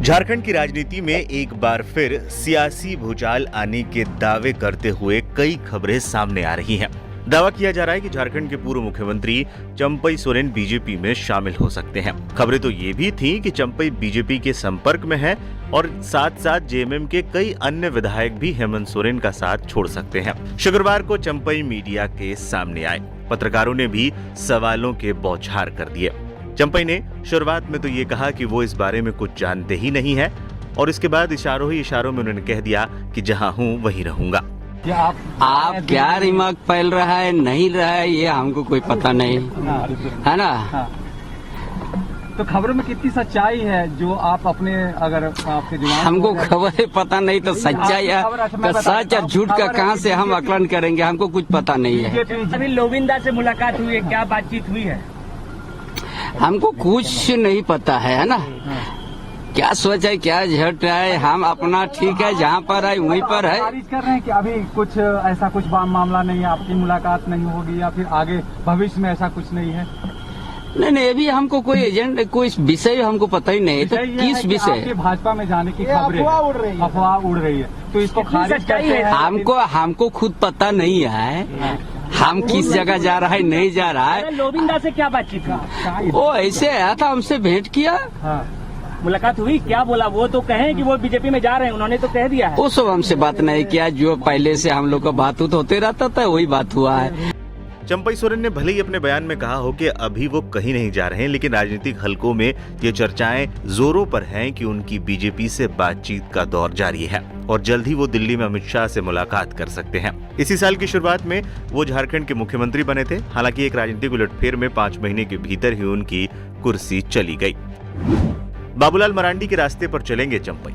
झारखंड की राजनीति में एक बार फिर सियासी भूचाल आने के दावे करते हुए कई खबरें सामने आ रही हैं। दावा किया जा रहा है कि झारखंड के पूर्व मुख्यमंत्री चंपई सोरेन बीजेपी में शामिल हो सकते हैं। खबरें तो ये भी थी कि चंपई बीजेपी के संपर्क में है और साथ साथ जेएमएम के कई अन्य विधायक भी हेमंत सोरेन का साथ छोड़ सकते हैं। शुक्रवार को चंपई मीडिया के सामने आए, पत्रकारों ने भी सवालों के बौछार कर दिए। चंपई ने शुरुआत में तो ये कहा कि वो इस बारे में कुछ जानते ही नहीं है और इसके बाद इशारों ही इशारों में उन्होंने कह दिया कि जहां हूं वहीं रहूंगा। आप क्या दिमाग फैल रहा है नहीं रहा है ये हमको कोई पता नहीं है ना। तो खबरों में कितनी सच्चाई है जो आप अपने अगर आपके दिमाग हमको खबर पता नहीं तो सच्चाई है तो सच और झूठ का कहां से हम आकलन करेंगे, हमको कुछ पता नहीं है। अभी लोविंदा से मुलाकात हुई है, क्या बातचीत हुई है? हमको कुछ नहीं पता है ना। क्या सोच है क्या झट है, हम अपना ठीक है जहाँ पर है वहीं पर है। खारिज कर रहे हैं कि अभी कुछ ऐसा कुछ मामला नहीं है, आपकी मुलाकात नहीं होगी या फिर आगे भविष्य में ऐसा कुछ नहीं है? नहीं नहीं, अभी हमको कोई एजेंट कोई विषय हमको पता ही नहीं। तो किस विषय? भाजपा में जाने की खबरें अफवाह उड़ रही है तो इसको खारिज करते हैं। हमको खुद पता नहीं है हम किस जगह जा रहा है नहीं जा रहा है। लोविंदा से क्या बातचीत हुई? वो ऐसे आया था, हमसे भेंट किया, मुलाकात हुई, क्या बोला? वो तो कहें कि वो बीजेपी में जा रहे हैं, उन्होंने तो कह दिया है। वो सब हमसे बात नहीं किया, जो पहले से हम लोग का बात होते रहता था वही बात हुआ है। चंपई सोरेन ने भले ही अपने बयान में कहा हो कि अभी वो कहीं नहीं जा रहे हैं, लेकिन राजनीतिक हलकों में ये चर्चाएं जोरों पर हैं कि उनकी बीजेपी से बातचीत का दौर जारी है और जल्द ही वो दिल्ली में अमित शाह से मुलाकात कर सकते हैं। इसी साल की शुरुआत में वो झारखंड के मुख्यमंत्री बने थे। हालांकि एक राजनीतिक उलटफेर में 5 महीने के भीतर ही उनकी कुर्सी चली गई। बाबूलाल मरांडी के रास्ते पर चलेंगे चंपई।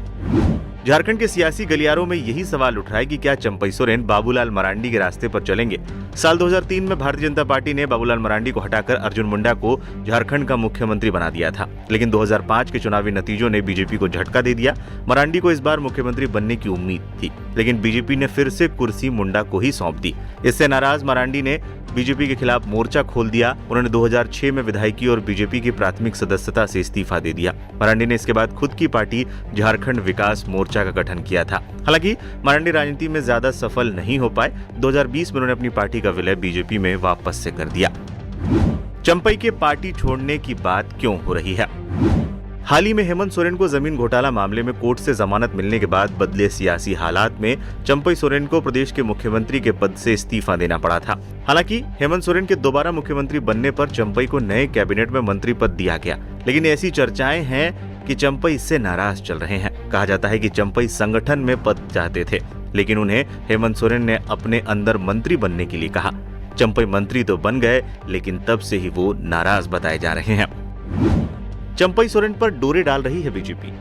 झारखंड के सियासी गलियारों में यही सवाल उठ रहा है कि क्या चंपई सोरेन बाबूलाल मरांडी के रास्ते पर चलेंगे। साल 2003 में भारतीय जनता पार्टी ने बाबूलाल मरांडी को हटाकर अर्जुन मुंडा को झारखंड का मुख्यमंत्री बना दिया था, लेकिन 2005 के चुनावी नतीजों ने बीजेपी को झटका दे दिया। मरांडी को इस बार मुख्यमंत्री बनने की उम्मीद थी, लेकिन बीजेपी ने फिर से कुर्सी मुंडा को ही सौंप दी। इससे नाराज मरांडी ने बीजेपी के खिलाफ मोर्चा खोल दिया। उन्होंने 2006 में विधायकी और बीजेपी की प्राथमिक सदस्यता से इस्तीफा दे दिया। मरांडी ने इसके बाद खुद की पार्टी झारखंड विकास मोर्चा का गठन किया था। हालांकि मरांडी राजनीति में ज्यादा सफल नहीं हो पाए। 2020 में उन्होंने अपनी पार्टी का विलय बीजेपी में वापस से कर दिया। चंपई के पार्टी छोड़ने की बात क्यों हो रही है? हाल ही में हेमंत सोरेन को जमीन घोटाला मामले में कोर्ट से जमानत मिलने के बाद बदले सियासी हालात में चंपई सोरेन को प्रदेश के मुख्यमंत्री के पद से इस्तीफा देना पड़ा था। हालांकि हेमंत सोरेन के दोबारा मुख्यमंत्री बनने पर चंपई को नए कैबिनेट में मंत्री पद दिया गया, लेकिन ऐसी चर्चाएं हैं कि चंपई इससे नाराज चल रहे हैं। कहा जाता है कि चंपई संगठन में पद चाहते थे, लेकिन उन्हें हेमंत सोरेन ने अपने अंदर मंत्री बनने के लिए कहा। चंपई मंत्री तो बन गए, लेकिन तब से ही वो नाराज बताए जा रहे हैं। चंपई सोरेन पर डोरे डाल रही है बीजेपी।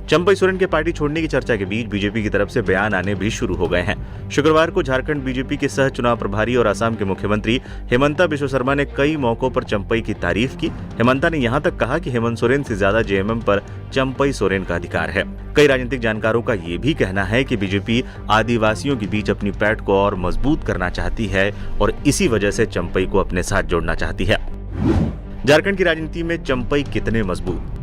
चंपई सोरेन के पार्टी छोड़ने की चर्चा के बीच बीजेपी की तरफ से बयान आने भी शुरू हो गए हैं। शुक्रवार को झारखंड बीजेपी के सह चुनाव प्रभारी और असम के मुख्यमंत्री हेमंता बिश्व शर्मा ने कई मौकों पर चंपई की तारीफ की। हेमंता ने यहां तक कहा कि हेमंत सोरेन से ज्यादा जेएमएम पर चंपई सोरेन का अधिकार है। कई राजनीतिक जानकारों का ये भी कहना है कि बीजेपी आदिवासियों के बीच अपनी पैठ को और मजबूत करना चाहती है और इसी वजह से चंपई को अपने साथ जोड़ना चाहती है। झारखंड की राजनीति में चंपई कितने मजबूत?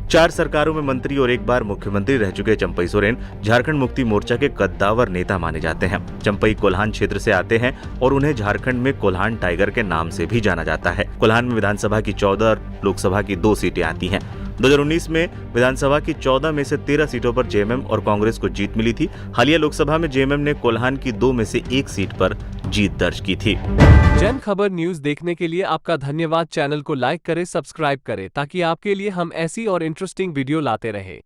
4 सरकारों में मंत्री और एक बार मुख्यमंत्री रह चुके चंपई सोरेन झारखंड मुक्ति मोर्चा के कद्दावर नेता माने जाते हैं। चंपई कोल्हान क्षेत्र से आते हैं और उन्हें झारखंड में कोल्हान टाइगर के नाम से भी जाना जाता है। कोल्हान में विधानसभा की 14 और लोकसभा की 2 सीटें आती हैं। 2019 में विधानसभा की 14 में से 13 सीटों पर जेएमएम और कांग्रेस को जीत मिली थी। हालिया लोकसभा में जेएमएम ने कोल्हान की 2 में से 1 सीट पर जीत दर्ज की थी। जन खबर न्यूज देखने के लिए आपका धन्यवाद। चैनल को लाइक करें, सब्सक्राइब करें ताकि आपके लिए हम ऐसी और इंटरेस्टिंग वीडियो लाते रहें।